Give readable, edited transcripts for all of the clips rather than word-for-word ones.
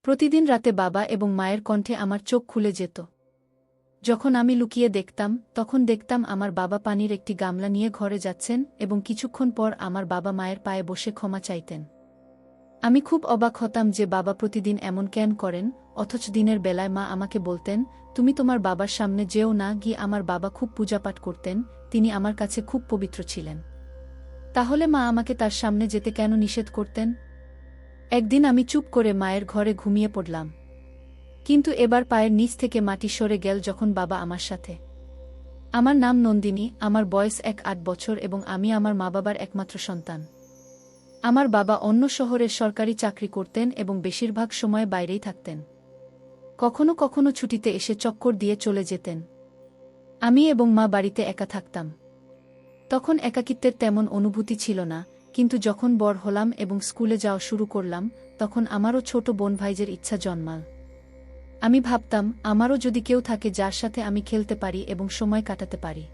প্রতিদিন রাতে বাবা এবং মায়ের কণ্ঠে আমার চোখ খুলে যেত। যখন আমি লুকিয়ে দেখতাম, তখন দেখতাম আমার বাবা পানির একটি গামলা নিয়ে ঘরে যাচ্ছেন এবং কিছুক্ষণ পর আমার বাবা মায়ের পায়ে বসে ক্ষমা চাইতেন। আমি খুব অবাক হতাম যে বাবা প্রতিদিন এমন কেন করেন, অথচ দিনের বেলায় মা আমাকে বলতেন, তুমি তোমার বাবার সামনে যেও না গিয়ে। আমার বাবা খুব পূজাপাঠ করতেন, তিনি আমার কাছে খুব পবিত্র ছিলেন। তাহলে মা আমাকে তার সামনে যেতে কেন নিষেধ করতেন? একদিন আমি চুপ করে মায়ের ঘরে ঘুমিয়ে পড়লাম। কিন্তু এবার পায়ের নিচ থেকে মাটি সরে গেল যখন বাবা আমার সাথে। আমার নাম নন্দিনী, আমার বয়স 8 বছর এবং আমি আমার মা বাবার একমাত্র সন্তান। আমার বাবা অন্য শহরে সরকারি চাকরি করতেন এবং বেশিরভাগ সময় বাইরেই থাকতেন। কখনো কখনো ছুটিতে এসে চক্কর দিয়ে চলে যেতেন। আমি এবং মা বাড়িতে একা থাকতাম। তখন একাকিত্বের তেমন অনুভূতি ছিল না, কিন্তু যখন বড় হলাম এবং স্কুলে যাওয়া শুরু করলাম, তখন আমারও ছোট বোন ভাইজের ইচ্ছা জন্মাল। আমি ভাবতাম আমারও যদি কেউ থাকে যার সাথে আমি খেলতে পারি এবং সময় কাটাতে পারি।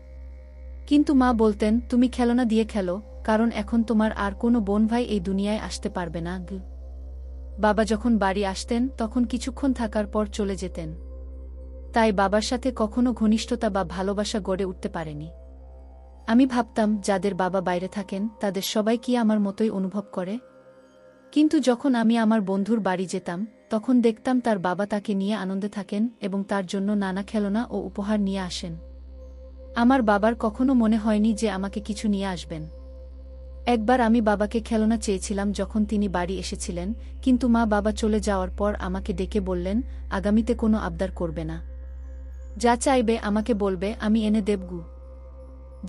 কিন্তু মা বলতেন, তুমি খেলনা দিয়ে খেলো, কারণ এখন তোমার আর কোনো বোন ভাই এই দুনিয়ায় আসতে পারবে না। বাবা যখন বাড়ি আসতেন তখন কিছুক্ষণ থাকার পর চলে যেতেন। তাই বাবার সাথে কখনো ঘনিষ্ঠতা বা ভালোবাসা গড়ে উঠতে পারেনি। আমি ভাবতাম যাদের বাবা বাইরে থাকেন তাদের সবাই কি আমার মতোই অনুভব করে? কিন্তু যখন আমি আমার বন্ধুর বাড়ি যেতাম, তখন দেখতাম তার বাবা তাকে নিয়ে আনন্দে থাকেন এবং তার জন্য নানা খেলনা ও উপহার নিয়ে আসেন। আমার বাবার কখনো মনে হয়নি যে আমাকে কিছু নিয়ে আসবেন। একবার আমি বাবাকে খেলনা চেয়েছিলাম যখন তিনি বাড়ি এসেছিলেন, কিন্তু মা বাবা চলে যাওয়ার পর আমাকে ডেকে বললেন, আগামীতে কোনো আবদার করবে না। যা চাইবে আমাকে বলবে, আমি এনে দেবগু।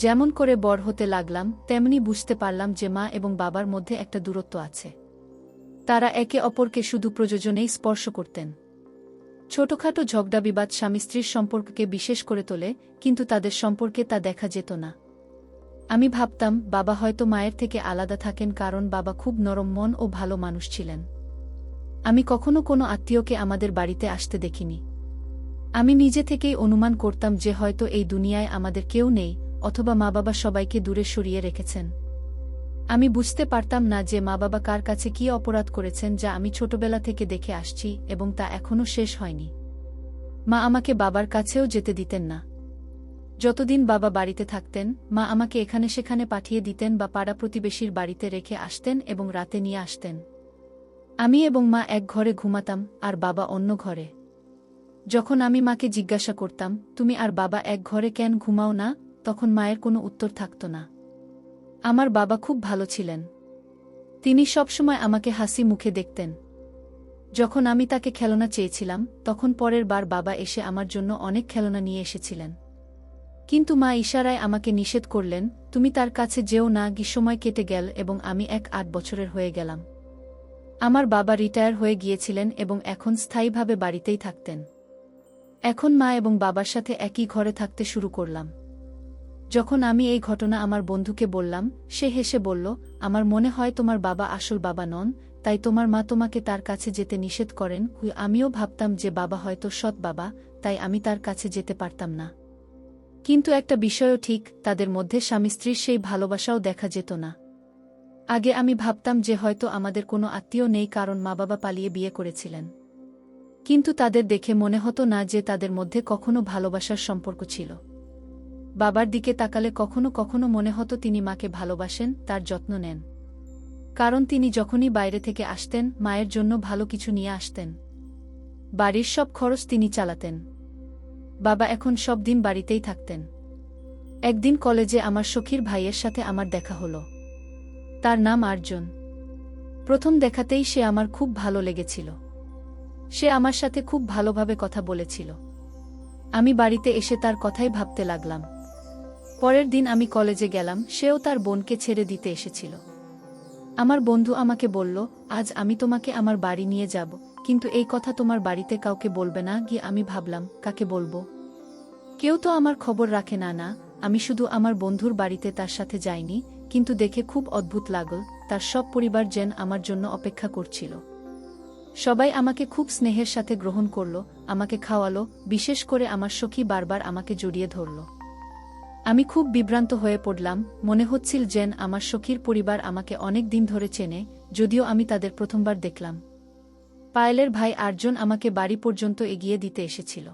যেমন করে বড় হতে লাগলাম, তেমনি বুঝতে পারলাম যে মা এবং বাবার মধ্যে একটা দূরত্ব আছে। তারা একে অপরকে শুধু প্রয়োজনেই স্পর্শ করতেন। ছোটখাটো ঝগড়া বিবাদ স্বামী স্ত্রীর সম্পর্ককে বিশেষ করে তোলে, কিন্তু তাদের সম্পর্কে তা দেখা যেত না। আমি ভাবতাম বাবা হয়তো মায়ের থেকে আলাদা থাকেন কারণ বাবা খুব নরম মন ও ভালো মানুষ ছিলেন। আমি কখনো কোনো আত্মীয়কে আমাদের বাড়িতে আসতে দেখিনি। আমি নিজে থেকেই অনুমান করতাম যে হয়তো এই দুনিয়ায় আমাদের কেউ নেই, অথবা মা বাবা সবাইকে দূরে সরিয়ে রেখেছেন। আমি বুঝতে পারতাম না যে মা বাবা কার কাছে কী অপরাধ করেছেন যা আমি ছোটবেলা থেকে দেখে আসছি এবং তা এখনও শেষ হয়নি। মা আমাকে বাবার কাছেও যেতে দিতেন না। যতদিন বাবা বাড়িতে থাকতেন, মা আমাকে এখানে সেখানে পাঠিয়ে দিতেন বা পাড়া প্রতিবেশীর বাড়িতে রেখে আসতেন এবং রাতে নিয়ে আসতেন। আমি এবং মা এক ঘরে ঘুমাতাম আর বাবা অন্য ঘরে। যখন আমি মাকে জিজ্ঞাসা করতাম, তুমি আর বাবা এক ঘরে কেন ঘুমাও না, তখন মায়ের কোনো উত্তর থাকত না। আমার বাবা খুব ভালো ছিলেন। তিনি সবসময় আমাকে হাসি মুখে দেখতেন। যখন আমি তাকে খেলনা চেয়েছিলাম, তখন পরের বার বাবা এসে আমার জন্য অনেক খেলনা নিয়ে এসেছিলেন। কিন্তু মা ইশারায় আমাকে নিষেধ করলেন, তুমি তার কাছে যেও না। সময় কেটে গেল এবং আমি 8 বছরের হয়ে গেলাম। আমার বাবা রিটায়ার হয়ে গিয়েছিলেন এবং এখন স্থায়ীভাবে বাড়িতেই থাকতেন। এখন মা এবং বাবার সাথে একই ঘরে থাকতে শুরু করলাম। যখন আমি এই ঘটনা আমার বন্ধুকে বললাম, সে হেসে বলল, আমার মনে হয় তোমার বাবা আসল বাবা নন, তাই তোমার মা তোমাকে তার কাছে যেতে নিষেধ করেন। আমিও ভাবতাম যে বাবা হয়তো সৎ বাবা, তাই আমি তার কাছে যেতে পারতাম না। কিন্তু একটা বিষয়ও ঠিক, তাদের মধ্যে স্বামী স্ত্রীর সেই ভালোবাসাও দেখা যেত না। আগে আমি ভাবতাম যে হয়তো আমাদের কোনো আত্মীয় নেই কারণ মা বাবা পালিয়ে বিয়ে করেছিলেন। কিন্তু তাদের দেখে মনে হতো না যে তাদের মধ্যে কখনো ভালোবাসার সম্পর্ক ছিল। বাবার দিকে তাকালে কখনো কখনো মনে হতো তিনি মাকে ভালোবাসেন, তার যত্ন নেন। কারণ তিনি যখনই বাইরে থেকে আসতেন, মায়ের জন্য ভালো কিছু নিয়ে আসতেন। বাড়ির সব খরচ তিনি চালাতেন। বাবা এখন সব দিন বাড়িতেই থাকতেন। একদিন কলেজে আমার সখীর ভাইয়ের সাথে আমার দেখা হলো। তার নাম আর্জুন। প্রথম দেখাতেই সে আমার খুব ভালো লেগেছিল। সে আমার সাথে খুব ভালোভাবে কথা বলেছিল। আমি বাড়িতে এসে তার কথাই ভাবতে লাগলাম। পরের দিন আমি কলেজে গেলাম, সেও তার বোনকে ছেড়ে দিতে এসেছিল। আমার বন্ধু আমাকে বলল, আজ আমি তোমাকে আমার বাড়ি নিয়ে যাব, কিন্তু এই কথা তোমার বাড়িতে কাউকে বলবে না। আমি ভাবলাম, কাকে বলবো? কেউ তো আমার খবর রাখে না। আমি শুধু আমার বন্ধুর বাড়িতে তার সাথে যাইনি, কিন্তু দেখে খুব অদ্ভুত লাগল, তার সব পরিবার যেন আমার জন্য অপেক্ষা করছিল। সবাই আমাকে খুব স্নেহের সাথে গ্রহণ করল, আমাকে খাওয়ালো, বিশেষ করে আমার সখী বারবার আমাকে জড়িয়ে ধরল। আমি খুব বিভ্রান্ত হয়ে পড়লাম, মনে হচ্ছিল যেন আমার সখীর পরিবার আমাকে অনেক দিন ধরে চেনে, যদিও আমি তাদের প্রথমবার দেখলাম। পায়েলের ভাই আরজন আমাকে বাড়ি পর্যন্ত এগিয়ে দিতে এসেছিল।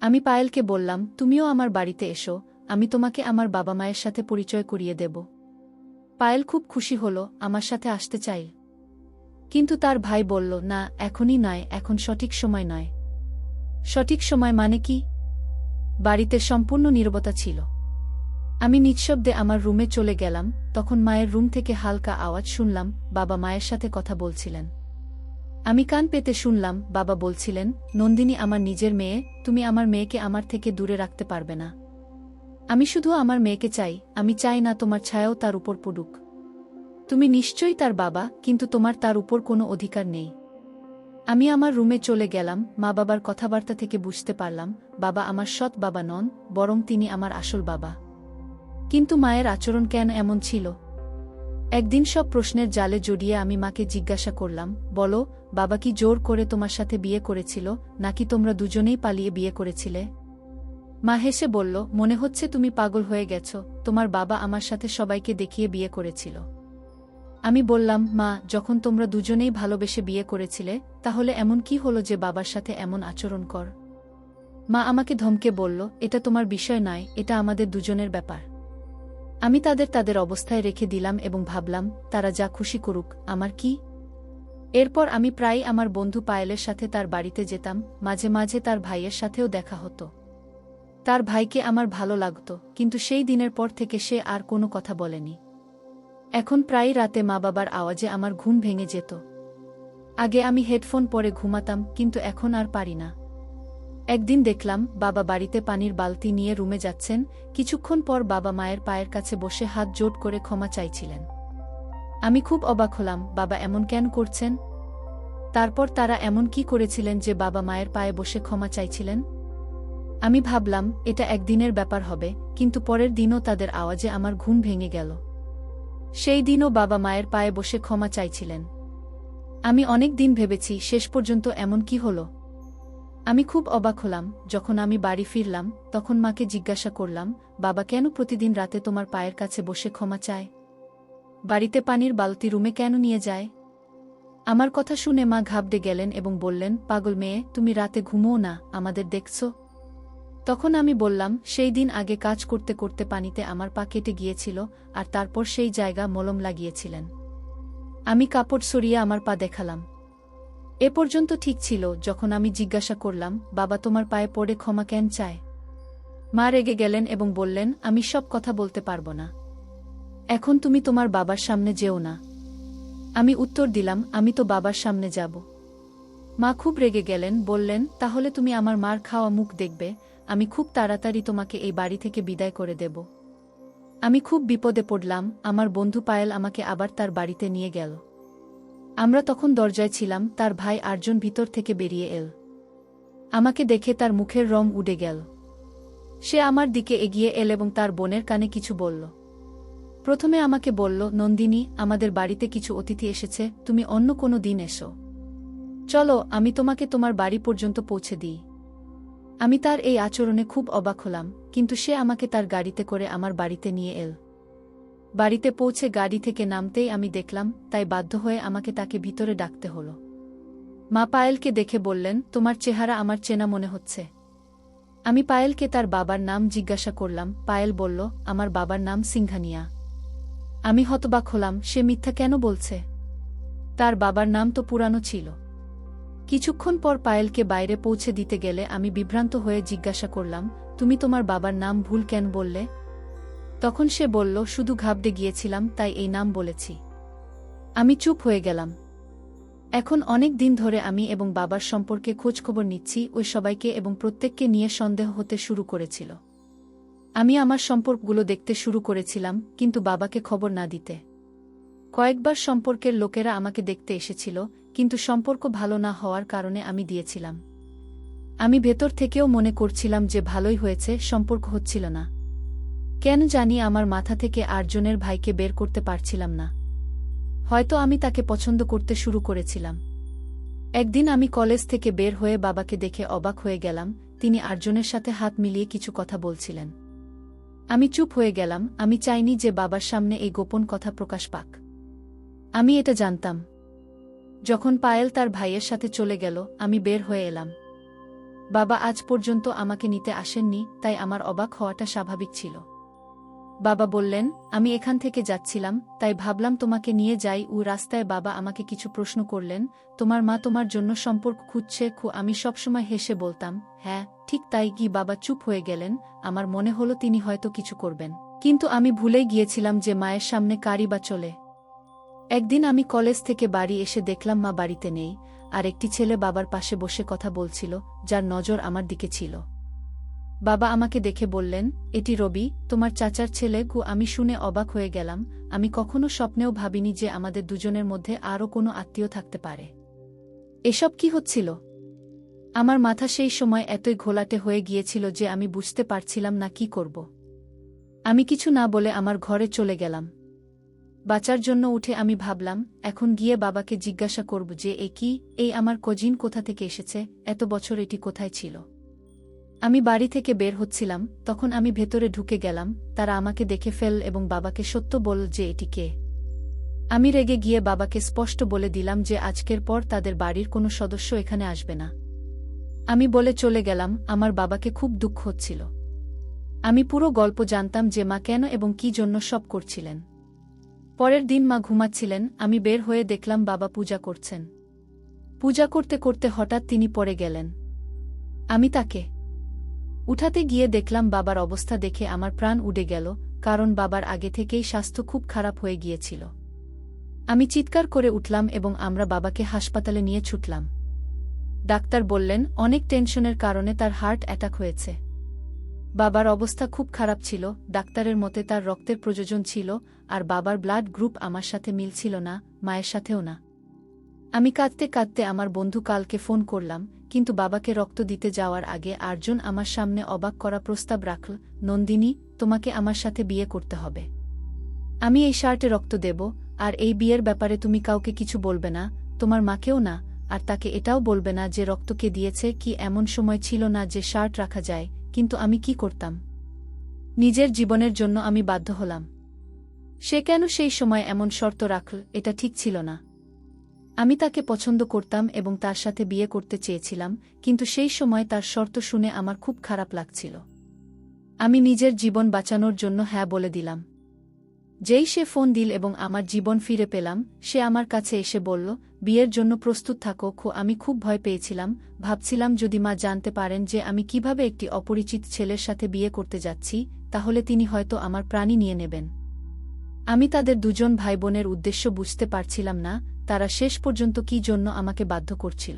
আমি পায়েলকে বললাম, তুমিও আমার বাড়িতে এসো, আমি তোমাকে আমার বাবা মায়ের সাথে পরিচয় করিয়ে দেব। পায়েল খুব খুশি হলো, আমার সাথে আসতে চাই। কিন্তু তার ভাই বলল, না, এখনই নয়, এখন সঠিক সময় নয়। সঠিক সময় মানে কি? বাড়িতে সম্পূর্ণ নীরবতা ছিল। আমি নিঃশব্দে আমার রুমে চলে গেলাম। তখন মায়ের রুম থেকে হালকা আওয়াজ শুনলাম, বাবা মায়ের সাথে কথা বলছিলেন। আমি কান পেতে শুনলাম, বাবা বলছিলেন, নন্দিনী আমার নিজের মেয়ে, তুমি আমার মেয়েকে আমার থেকে দূরে রাখতে পারবে না। আমি শুধু আমার মেয়েকে চাই, আমি চাই না তোমার ছায়াও তার উপর পড়ুক। তুমি নিশ্চয়ই তার বাবা, কিন্তু তোমার তার উপর কোনো অধিকার নেই। আমি আমার রুমে চলে গেলাম। মা বাবার কথাবার্তা থেকে বুঝতে পারলাম, বাবা আমার সৎ বাবা নন, বরং তিনি আমার আসল বাবা। কিন্তু মায়ের আচরণ কেন এমন ছিল? একদিন সব প্রশ্নের জালে জড়িয়ে আমি মাকে জিজ্ঞাসা করলাম, বলো, বাবা কি জোর করে তোমার সাথে বিয়ে করেছিল, নাকি তোমরা দুজনেই পালিয়ে বিয়ে করেছিলে? মা হেসে বলল, মনে হচ্ছে তুমি পাগল হয়ে গেছ, তোমার বাবা আমার সাথে সবাইকে দেখিয়ে বিয়ে করেছিল। আমি বললাম, মা, যখন তোমরা দুজনেই ভালোবেসে বিয়ে করেছিলে, তাহলে এমন কি হলো যে বাবার সাথে এমন আচরণ কর? মা আমাকে ধমকে বলল, এটা তোমার বিষয় নয়, এটা আমাদের দুজনের ব্যাপার। আমি তাদের অবস্থায় রেখে দিলাম এবং ভাবলাম, তারা যা খুশি করুক, আমার কি? এরপর আমি প্রায়ই আমার বন্ধু পায়েলের সাথে তার বাড়িতে যেতাম, মাঝে মাঝে তার ভাইয়ের সাথেও দেখা হতো। তার ভাইকে আমার ভালো লাগত, কিন্তু সেই দিনের পর থেকে সে আর কোনো কথা বলেনি। এখন প্রায় রাতে মা বাবার আওয়াজে আমার ঘুম ভেঙে যেত। আগে আমি হেডফোন পরে ঘুমাতাম, কিন্তু এখন আর পারি না। একদিন দেখলাম, বাবা বাড়িতে পানির বালতি নিয়ে রুমে যাচ্ছেন। কিছুক্ষণ পর বাবা মায়ের পায়ের কাছে বসে হাত জোড় করে ক্ষমা চাইছিলেন। আমি খুব অবাক হলাম, বাবা এমন কেন করছেন? তারপর তারা এমন কি করেছিলেন যে বাবা মায়ের পায়ে বসে ক্ষমা চাইছিলেন? আমি ভাবলাম, এটা একদিনের ব্যাপার হবে, কিন্তু পরের দিনও তাদের আওয়াজে আমার ঘুম ভেঙে গেল। সেই দিনও বাবা মায়ের পায়ে বসে ক্ষমা চাইছিলেন। আমি অনেক দিন ভেবেছি, শেষ পর্যন্ত এমন কি হলো? আমি খুব অবাক হলাম। যখন আমি বাড়ি ফিরলাম, তখন মাকে জিজ্ঞাসা করলাম, বাবা কেন প্রতিদিন রাতে তোমার পায়ের কাছে বসে ক্ষমা চায়? বাড়িতে পানির বালতি রুমে কেন নিয়ে যায়? আমার কথা শুনে মা ঘাবড়ে গেলেন এবং বললেন, পাগল মেয়ে, তুমি রাতে ঘুমোও না, আমাদের দেখছো? তখন আমি বললাম, সেই দিন আগে কাজ করতে করতে পানিতে আমার পা কেটে গিয়েছিল, আর তারপর সেই জায়গা মলম লাগিয়েছিলেন। আমি কাপড় সরিয়ে আমার পা দেখালাম। এ পর্যন্ত ঠিক ছিল। যখন আমি জিজ্ঞাসা করলাম, বাবা তোমার পায়ে পড়ে ক্ষমা কেন চায়? মা রেগে গেলেন এবং বললেন, আমি সব কথা বলতে পারবো না। এখন তুমি তোমার বাবার সামনে যেও না। আমি উত্তর দিলাম, আমি তো বাবার সামনে যাব। মা খুব রেগে গেলেন, বললেন, তাহলে তুমি আমার মার খাওয়া মুখ দেখবে। আমি খুব তাড়াতাড়ি তোমাকে এই বাড়ি থেকে বিদায় করে দেব। আমি খুব বিপদে পড়লাম। আমার বন্ধু পায়েল আমাকে আবার তার বাড়িতে নিয়ে গেল। আমরা তখন দরজায় ছিলাম। তার ভাই আরজন ভিতর থেকে বেরিয়ে এল। আমাকে দেখে তার মুখের রং উড়ে গেল। সে আমার দিকে এগিয়ে এল এবং তার বোনের কানে কিছু বলল। প্রথমে আমাকে বলল, নন্দিনী, আমাদের বাড়িতে কিছু অতিথি এসেছে, তুমি অন্য কোনো দিন এসো। চলো, আমি তোমাকে তোমার বাড়ি পর্যন্ত পৌঁছে দিই। আমি তার এই আচরণে খুব অবাক হলাম, কিন্তু সে আমাকে তার গাড়িতে করে আমার বাড়িতে নিয়ে এল। বাড়িতে পৌঁছে গাড়ি থেকে নামতেই আমি দেখলাম, তাই বাধ্য হয়ে আমাকে তাকে ভিতরে ডাকতে হলো। মা পায়েলকে দেখে বললেন, তোমার চেহারা আমার চেনা মনে হচ্ছে। আমি পায়েলকে তার বাবার নাম জিজ্ঞাসা করলাম। পায়েল বলল, আমার বাবার নাম সিংহানিয়া। আমি হতবাক হলাম, সে মিথ্যা কেন বলছে? তার বাবার নাম তো পুরানো ছিল। কিছুক্ষণ পর পায়েলকে বাইরে পৌঁছে দিতে গেলে আমি বিভ্রান্ত হয়ে জিজ্ঞাসা করলাম, তুমি তোমার বাবার নাম ভুল কেন বললে? তখন সে বলল, শুধু ঘাবড়ে গিয়েছিলাম, তাই এই নাম বলেছি। আমি চুপ হয়ে গেলাম। এখন অনেক দিন ধরে আমি এবং বাবার সম্পর্কে খোঁজখবর নিচ্ছি। ওই সবাইকে এবং প্রত্যেককে নিয়ে সন্দেহ হতে শুরু করেছিল। আমি আমার সম্পর্কগুলো দেখতে শুরু করেছিলাম, কিন্তু বাবাকে খবর না দিতে। কয়েকবার সম্পর্কের লোকেরা আমাকে দেখতে এসেছিল, কিন্তু সম্পর্ক ভালো না হওয়ার কারণে আমি দিয়েছিলাম। আমি ভেতর থেকেও মনে করছিলাম যে ভালোই হয়েছে, সম্পর্ক হচ্ছিল না। কেন জানি আমার মাথা থেকে আরজনের ভাইকে বের করতে পারছিলাম না। হয়তো আমি তাকে পছন্দ করতে শুরু করেছিলাম। একদিন আমি কলেজ থেকে বের হয়ে বাবাকে দেখে অবাক হয়ে গেলাম। তিনি আরজনের সাথে হাত মিলিয়ে কিছু কথা বলছিলেন। আমি চুপ হয়ে গেলাম। আমি চাইনি যে বাবার সামনে এই গোপন কথা প্রকাশ পাক। আমি এটা জানতাম। যখন পায়েল তার ভাইয়ের সাথে চলে গেল, আমি বের হয়ে এলাম। বাবা আজ পর্যন্ত আমাকে নিতে আসেননি, তাই আমার অবাক হওয়াটা স্বাভাবিক ছিল। বাবা বললেন, আমি এখান থেকে যাচ্ছিলাম, তাই ভাবলাম তোমাকে নিয়ে যাই। রাস্তায় বাবা আমাকে কিছু প্রশ্ন করলেন, তোমার মা তোমার জন্য সম্পর্ক খুঁজছে? আমি সবসময় হেসে বলতাম, হ্যাঁ ঠিক তাই। বাবা চুপ হয়ে গেলেন। আমার মনে হলো তিনি হয়তো কিছু করবেন, কিন্তু আমি ভুলেই গিয়েছিলাম যে মায়ের সামনে কারই বা চলে। একদিন আমি কলেজ থেকে বাড়ি এসে দেখলাম মা বাড়িতে নেই, আর একটি ছেলে বাবার পাশে বসে কথা বলছিল, যার নজর আমার দিকে ছিল। বাবা আমাকে দেখে বললেন, এটি রবি, তোমার চাচার ছেলে। আমি শুনে অবাক হয়ে গেলাম। আমি কখনো স্বপ্নেও ভাবিনি যে আমাদের দুজনের মধ্যে আরও কোনো আত্মীয় থাকতে পারে। এসব কি হচ্ছিল? আমার মাথা সেই সময় এতই ঘোলাটে হয়ে গিয়েছিল যে আমি বুঝতে পারছিলাম না কি করব। আমি কিছু না বলে আমার ঘরে চলে গেলাম। বাঁচার জন্য উঠে আমি ভাবলাম, এখন গিয়ে বাবাকে জিজ্ঞাসা করব যে এই আমার কজিন কোথা থেকে এসেছে, এত বছর এটি কোথায় ছিল। আমি বাড়ি থেকে বের হচ্ছিলাম, তখন আমি ভেতরে ঢুকে গেলাম। তারা আমাকে দেখে ফেল এবং বাবাকে সত্য বলল যে এটি কে। আমি রেগে গিয়ে বাবাকে স্পষ্ট বলে দিলাম যে আজকের পর তাদের বাড়ির কোনো সদস্য এখানে আসবে না। আমি বলে চলে গেলাম। আমার বাবাকে খুব দুঃখ হচ্ছিল। আমি পুরো গল্প জানতাম যে মা কেন এবং কি জন্য সব করছিলেন। পরের দিন মা ঘুমাচ্ছিলেন, আমি বের হয়ে দেখলাম বাবা পূজা করছেন। পূজা করতে করতে হঠাৎ তিনি পড়ে গেলেন। আমি তাকে উঠাতে গিয়ে দেখলাম বাবার অবস্থা দেখে আমার প্রাণ উড়ে গেল, কারণ বাবার আগে থেকেই স্বাস্থ্য খুব খারাপ হয়ে গিয়েছিল। আমি চিৎকার করে উঠলাম এবং আমরা বাবাকে হাসপাতালে নিয়ে ছুটলাম। ডাক্তার বললেন অনেক টেনশনের কারণে তার হার্ট অ্যাটাক হয়েছে। বাবার অবস্থা খুব খারাপ ছিল। ডাক্তারের মতে তার রক্তের প্রয়োজন ছিল, আর বাবার ব্লাড গ্রুপ আমার সাথে মিলছিল না, মায়ের সাথেও না। আমি কাঁদতে কাঁদতে আমার বন্ধু কালকে ফোন করলাম, কিন্তু বাবাকে রক্ত দিতে যাওয়ার আগে আর্জুন আমার সামনে অবাক করা প্রস্তাব রাখল, নন্দিনী, তোমাকে আমার সাথে বিয়ে করতে হবে। আমি এই শার্টে রক্ত দেব, আর এই বিয়ের ব্যাপারে তুমি কাউকে কিছু বলবে না, তোমার মাকেও না, আর তাকে এটাও বলবে না যে রক্ত কে দিয়েছে। এমন সময় ছিল না যে শার্ট রাখা যায়, কিন্তু আমি কি করতাম? নিজের জীবনের জন্য আমি বাধ্য হলাম। সে কেন সেই সময় এমন শর্ত রাখল, এটা ঠিক ছিল না। আমি তাকে পছন্দ করতাম এবং তার সাথে বিয়ে করতে চেয়েছিলাম, কিন্তু সেই সময় তার শর্ত শুনে আমার খুব খারাপ লাগছিল। আমি নিজের জীবন বাঁচানোর জন্য হ্যাঁ বলে দিলাম। যেই সে ফোন দিল এবং আমার জীবন ফিরে পেলাম, সে আমার কাছে এসে বলল, বিয়ের জন্য প্রস্তুত থাকো। আমি খুব ভয় পেয়েছিলাম। ভাবছিলাম যদি মা জানতে পারেন যে আমি কিভাবে একটি অপরিচিত ছেলের সাথে বিয়ে করতে যাচ্ছি, তাহলে তিনি হয়তো আমার প্রাণই নিয়ে নেবেন। আমি তাদের দুজন ভাইবোনের উদ্দেশ্য বুঝতে পারছিলাম না, তারা শেষ পর্যন্ত কি জন্য আমাকে বাধ্য করছিল।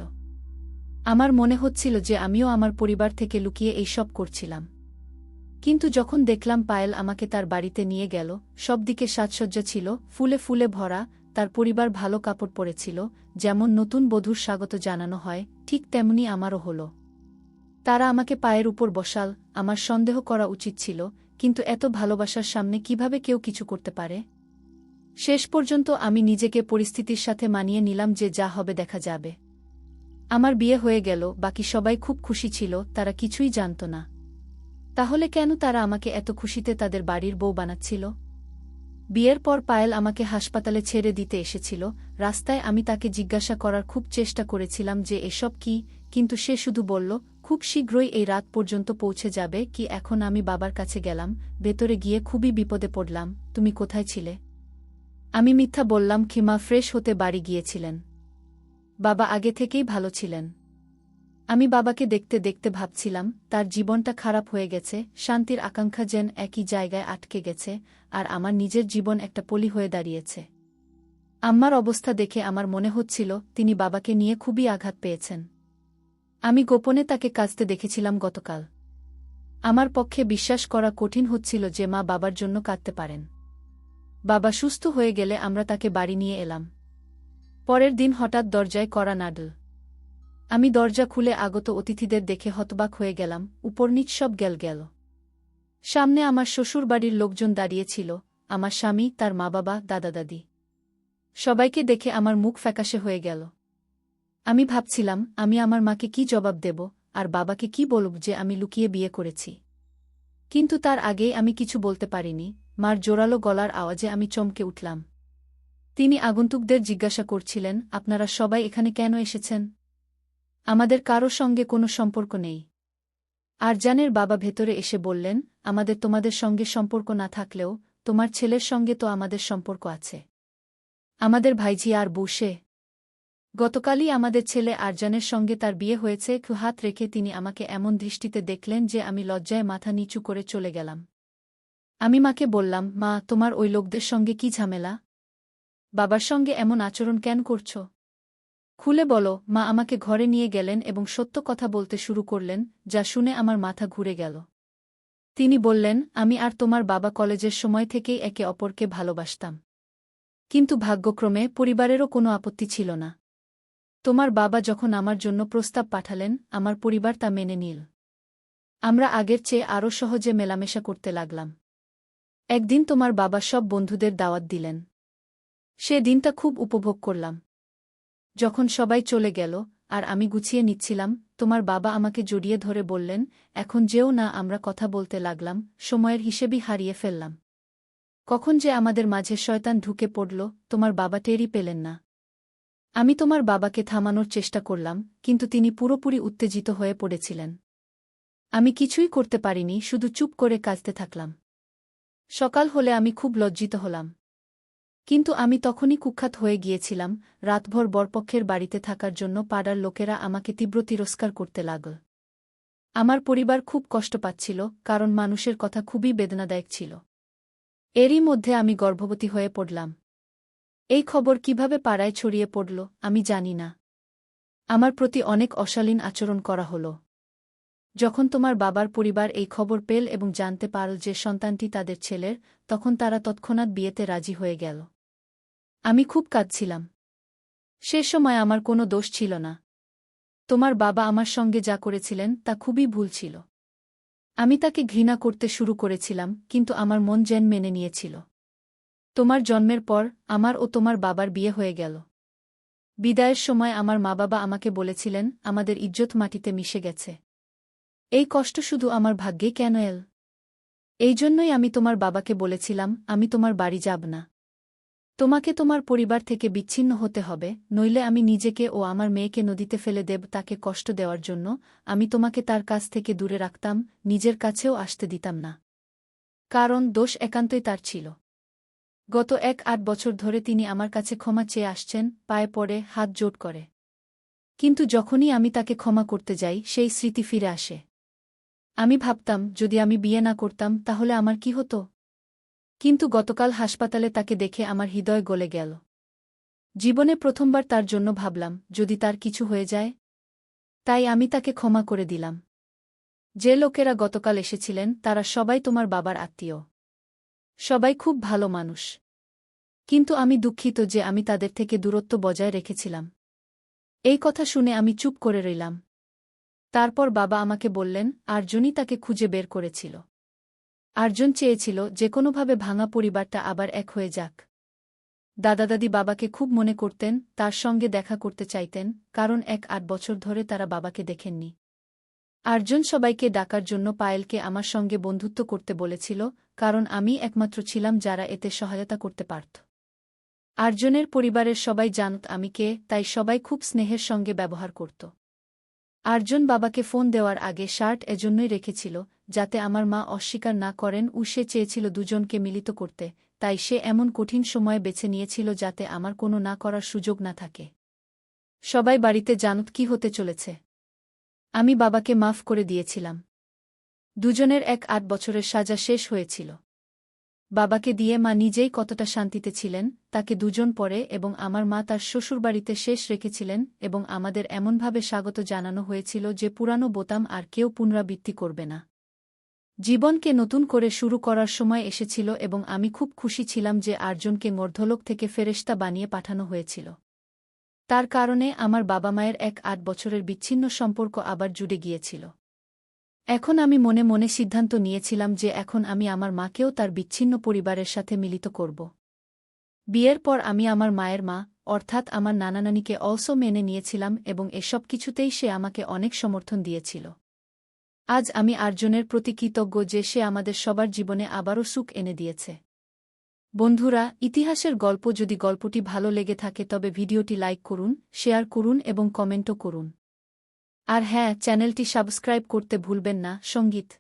আমার মনে হচ্ছিল যে আমিও আমার পরিবার থেকে লুকিয়ে এইসব করছিলাম। কিন্তু যখন দেখলাম পায়েল আমাকে তার বাড়িতে নিয়ে গেল, সবদিকে সাজসজ্জা ছিল, ফুলে ফুলে ভরা, তার পরিবার ভালো কাপড় পরেছিল, যেমন নতুন বধূর স্বাগত জানানো হয়, ঠিক তেমনি আমারও হল। তারা আমাকে পায়ের উপর বসাল। আমার সন্দেহ করা উচিত ছিল, কিন্তু এত ভালোবাসার সামনে কিভাবে কেউ কিছু করতে পারে? শেষ পর্যন্ত আমি নিজেকে পরিস্থিতির সাথে মানিয়ে নিলাম যে যা হবে দেখা যাবে। আমার বিয়ে হয়ে গেল, বাকি সবাই খুব খুশি ছিল, তারা কিছুই জানত না। তাহলে কেন তারা আমাকে এত খুশিতে তাদের বাড়ির বউ বানাচ্ছিল? বিয়ের পর পায়েল আমাকে হাসপাতালে ছেড়ে দিতে এসেছিল। রাস্তায় আমি তাকে জিজ্ঞাসা করার খুব চেষ্টা করেছিলাম যে এসব কি, কিন্তু সে শুধু বলল, খুব শীঘ্রই এই রাত পর্যন্ত পৌঁছে যাবে। এখন আমি বাবার কাছে গেলাম, ভেতরে গিয়ে খুবই বিপদে পড়লাম। তুমি কোথায় ছিলে? আমি মিথ্যা বললাম। মা ফ্রেশ হতে বাড়ি গিয়েছিলেন। বাবা আগে থেকেই ভালো ছিলেন। আমি বাবাকে দেখতে দেখতে ভাবছিলাম, তার জীবনটা খারাপ হয়ে গেছে, শান্তির আকাঙ্ক্ষা যেন একই জায়গায় আটকে গেছে, আর আমার নিজের জীবন একটা পলি হয়ে দাঁড়িয়েছে। আম্মার অবস্থা দেখে আমার মনে হচ্ছিল তিনি বাবাকে নিয়ে খুবই আঘাত পেয়েছেন। আমি গোপনে তাকে কাঁদতে দেখেছিলাম গতকাল। আমার পক্ষে বিশ্বাস করা কঠিন হচ্ছিল যে মা বাবার জন্য কাঁদতে পারেন। বাবা সুস্থ হয়ে গেলে আমরা তাকে বাড়ি নিয়ে এলাম। পরের দিন হঠাৎ দরজায় কড়া নাড়ল। আমি দরজা খুলে আগত অতিথিদের দেখে হতবাক হয়ে গেলাম। উপরনিচ সব গেল। সামনে আমার শ্বশুরবাড়ির লোকজন দাঁড়িয়েছিল, আমার স্বামী, তার মা বাবা, দাদা দাদি। সবাইকে দেখে আমার মুখ ফ্যাকাশে হয়ে গেল। আমি ভাবছিলাম আমি আমার মাকে কি জবাব দেব, আর বাবাকে কি বলব যে আমি লুকিয়ে বিয়ে করেছি। কিন্তু তার আগেই আমি কিছু বলতে পারিনি। মার জোরালো গলার আওয়াজে আমি চমকে উঠলাম। তিনি আগন্তুকদের জিজ্ঞাসা করছিলেন, আপনারা সবাই এখানে কেন এসেছেন? আমাদের কারো সঙ্গে কোনো সম্পর্ক নেই। আরজানের বাবা ভেতরে এসে বললেন, আমাদের তোমাদের সঙ্গে সম্পর্ক না থাকলেও তোমার ছেলের সঙ্গে তো আমাদের সম্পর্ক আছে। আমাদের ভাইঝি আর বউসে। গতকালই আমাদের ছেলে আরজানের সঙ্গে তার বিয়ে হয়েছে। হাত রেখে তিনি আমাকে এমন দৃষ্টিতে দেখলেন যে আমি লজ্জায় মাথা নিচু করে চলে গেলাম। আমি মাকে বললাম, মা, তোমার ওই লোকদের সঙ্গে কি ঝামেলা? বাবার সঙ্গে এমন আচরণ কেন করছ? খুলে বলো। মা আমাকে ঘরে নিয়ে গেলেন এবং সত্য কথা বলতে শুরু করলেন, যা শুনে আমার মাথা ঘুরে গেল। তিনি বললেন, আমি আর তোমার বাবা কলেজের সময় থেকেই একে অপরকে ভালোবাসতাম। কিন্তু ভাগ্যক্রমে পরিবারেরও কোনো আপত্তি ছিল না। তোমার বাবা যখন আমার জন্য প্রস্তাব পাঠালেন, আমার পরিবার তা মেনে নিল। আমরা আগের চেয়ে আরও সহজে মেলামেশা করতে লাগলাম। একদিন তোমার বাবা সব বন্ধুদের দাওয়াত দিলেন। সে দিনটা খুব উপভোগ করলাম। যখন সবাই চলে গেল আর আমি গুছিয়ে নিচ্ছিলাম, তোমার বাবা আমাকে জড়িয়ে ধরে বললেন, এখন যেও না। আমরা কথা বলতে লাগলাম, সময়ের হিসেবই হারিয়ে ফেললাম। কখন যে আমাদের মাঝে শয়তান ঢুকে পড়ল, তোমার বাবা টেরই পেলেন না। আমি তোমার বাবাকে থামানোর চেষ্টা করলাম, কিন্তু তিনি পুরোপুরি উত্তেজিত হয়ে পড়েছিলেন। আমি কিছুই করতে পারিনি, শুধু চুপ করে কাঁদতে থাকলাম। সকাল হলে আমি খুব লজ্জিত হলাম। কিন্তু আমি তখনই কুখ্যাত হয়ে গিয়েছিলাম। রাতভর বরপক্ষের বাড়িতে থাকার জন্য পাড়ার লোকেরা আমাকে তীব্র তিরস্কার করতে লাগল। আমার পরিবার খুব কষ্ট পাচ্ছিল, কারণ মানুষের কথা খুবই বেদনাদায়ক ছিল। এরই মধ্যে আমি গর্ভবতী হয়ে পড়লাম। এই খবর কিভাবে পাড়ায় ছড়িয়ে পড়ল আমি জানি না। আমার প্রতি অনেক অশালীন আচরণ করা হল। যখন তোমার বাবার পরিবার এই খবর পেল এবং জানতে পারল যে সন্তানটি তাদের ছেলের, তখন তারা তৎক্ষণাৎ বিয়েতে রাজি হয়ে গেল। আমি খুব কাঁদছিলাম। সে সময় আমার কোনো দোষ ছিল না। তোমার বাবা আমার সঙ্গে যা করেছিলেন তা খুবই ভুল ছিল। আমি তাকে ঘৃণা করতে শুরু করেছিলাম, কিন্তু আমার মন যেন মেনে নিয়েছিল। তোমার জন্মের পর আমার ও তোমার বাবার বিয়ে হয়ে গেল। বিদায়ের সময় আমার মা-বাবা আমাকে বলেছিলেন, আমাদের ইজ্জত মাটিতে মিশে গেছে। এই কষ্ট শুধু আমার ভাগ্যে কেন এল? এই জন্যই আমি তোমার বাবাকে বলেছিলাম, আমি তোমার বাড়ি যাব না। তোমাকে তোমার পরিবার থেকে বিচ্ছিন্ন হতে হবে, নইলে আমি নিজেকে ও আমার মেয়েকে নদীতে ফেলে দেব। তাকে কষ্ট দেওয়ার জন্য আমি তোমাকে তার কাছ থেকে দূরে রাখতাম, নিজের কাছেও আসতে দিতাম না। কারণ দোষ একান্তই তার ছিল। গত 1-8 বছর ধরে তিনি আমার কাছে ক্ষমা চেয়ে আসছেন, পায়ে পড়ে, হাত জোড় করে। কিন্তু যখনই আমি তাকে ক্ষমা করতে যাই, সেই স্মৃতি ফিরে আসে। আমি ভাবতাম, যদি আমি বিয়ে না করতাম তাহলে আমার কি হতো? কিন্তু গতকাল হাসপাতালে তাকে দেখে আমার হৃদয় গলে গেল। জীবনে প্রথমবার তার জন্য ভাবলাম, যদি তার কিছু হয়ে যায়। তাই আমি তাকে ক্ষমা করে দিলাম। যে লোকেরা গতকাল এসেছিলেন তারা সবাই তোমার বাবার আত্মীয়। সবাই খুব ভালো মানুষ। কিন্তু আমি দুঃখিত যে আমি তাদের থেকে দূরত্ব বজায় রেখেছিলাম। এই কথা শুনে আমি চুপ করে রইলাম। তারপর বাবা আমাকে বললেন, আরজনই তাকে খুঁজে বের করেছিল। আরজন চেয়েছিল যে কোনোভাবে ভাঙা পরিবারটা আবার এক হয়ে যাক। দাদা-দাদি বাবাকে খুব মনে করতেন, তার সঙ্গে দেখা করতে চাইতেন, কারণ 1-8 বছর ধরে তারা বাবাকে দেখেননি। আরজন সবাইকে ডাকার জন্য পায়েলকে আমার সঙ্গে বন্ধুত্ব করতে বলেছিল, কারণ আমি একমাত্র ছিলাম যারা এতে সহায়তা করতে পারত। আরজনের পরিবারের সবাই জানত আমি কে, তাই সবাই খুব স্নেহের সঙ্গে ব্যবহার করত। আরজন বাবাকে ফোন দেওয়ার আগে শার্ট এজন্যই রেখেছিল, যাতে আমার মা অস্বীকার না করেন। সে চেয়েছিল দুজনকে মিলিত করতে, তাই সে এমন কঠিন সময় বেছে নিয়েছিল যাতে আমার কোনো না করার সুযোগ না থাকে। সবাই বাড়িতে জানত কি হতে চলেছে। আমি বাবাকে মাফ করে দিয়েছিলাম। দুজনের 1-8 বছরের সাজা শেষ হয়েছিল। বাবাকে দিয়ে মা নিজেই কতটা শান্তিতে ছিলেন, তাকে দুজন পরে, এবং আমার মা তার শ্বশুরবাড়িতে শেষ রেখেছিলেন, এবং আমাদের এমনভাবে স্বাগত জানানো হয়েছিল যে পুরানো বোতাম আর কেউ পুনরাবৃত্তি করবে না। জীবনকে নতুন করে শুরু করার সময় এসেছিল এবং আমি খুব খুশি ছিলাম যে আরজনকে মর্ধ্যলোক থেকে ফেরেশতা বানিয়ে পাঠানো হয়েছিল। তার কারণে আমার বাবা-মায়ের 1-8 বছরের বিচ্ছিন্ন সম্পর্ক আবার জুড়ে গিয়েছিল। এখন আমি মনে মনে সিদ্ধান্ত নিয়েছিলাম যে এখন আমি আমার মাকেও তার বিচ্ছিন্ন পরিবারের সাথে মিলিত করব। বিয়ের পর আমি আমার মায়ের মা, অর্থাৎ আমার নানা-নানিকে অলসো মেনে নিয়েছিলাম এবং এসব কিছুতেই সে আমাকে অনেক সমর্থন দিয়েছিল। আজ আমি আরজনের প্রতি কৃতজ্ঞ যে সে আমাদের সবার জীবনে আবারও সুখ এনে দিয়েছে। বন্ধুরা, ইতিহাসের গল্প যদি গল্পটি ভালো লেগে থাকে তবে ভিডিওটি লাইক করুন, শেয়ার করুন এবং কমেন্টও করুন। আর হ্যাঁ, চ্যানেলটি সাবস্ক্রাইব করতে ভুলবেন না। সঙ্গীত।